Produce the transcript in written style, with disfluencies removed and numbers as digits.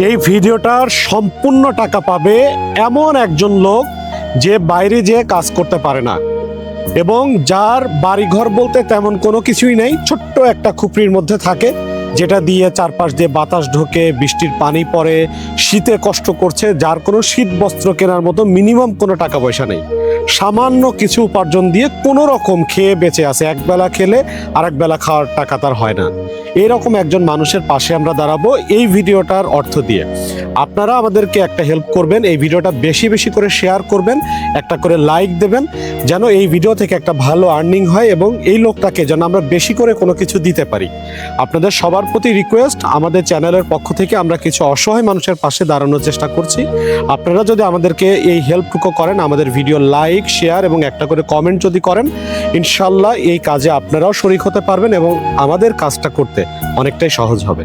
এই ভিডিওটার সম্পূর্ণ টাকা পাবে এমন একজন লোক যে বাইরে যেয়ে কাজ করতে পারে না এবং যার বাড়িঘর বলতে তেমন কোনো কিছুই নেই, ছোট্ট একটা খুপড়ির মধ্যে থাকে, যেটা দিয়ে চারপাশ দিয়ে বাতাস ঢোকে, বৃষ্টির পানি পড়ে, শীতে কষ্ট করছে, যার কোনো শীত বস্ত্র কেনার মতো মিনিমাম কোনো টাকা পয়সা নেই। সামান্য কিছু উপার্জন দিয়ে কোনো রকম খেয়ে বেঁচে আছে, একবেলা খেলে আরেক বেলা খাওয়ার টাকা তার হয় না। এরকম একজন মানুষের পাশে আমরা দাঁড়াবো এই ভিডিওটার অর্থ দিয়ে। আপনারা আমাদেরকে একটা হেল্প করবেন, এই ভিডিওটা বেশি বেশি করে শেয়ার করবেন, একটা করে লাইক দেবেন, যেন এই ভিডিও থেকে একটা ভালো আর্নিং হয় এবং এই লোকটাকে যেন আমরা বেশি করে কোনো কিছু দিতে পারি। আপনাদের সবার প্রতি রিকোয়েস্ট, আমাদের চ্যানেলের পক্ষ থেকে আমরা কিছু অসহায় মানুষের পাশে দাঁড়ানোর চেষ্টা করছি। আপনারা যদি আমাদেরকে এই হেল্পটুকু করেন, আমাদের ভিডিও লাইক, শেয়ার এবং একটা করে কমেন্ট যদি করেন, ইনশাল্লাহ এই কাজে আপনারাও শরিক হতে পারবেন এবং আমাদের কাজটা করতে অনেকটাই সহজ হবে।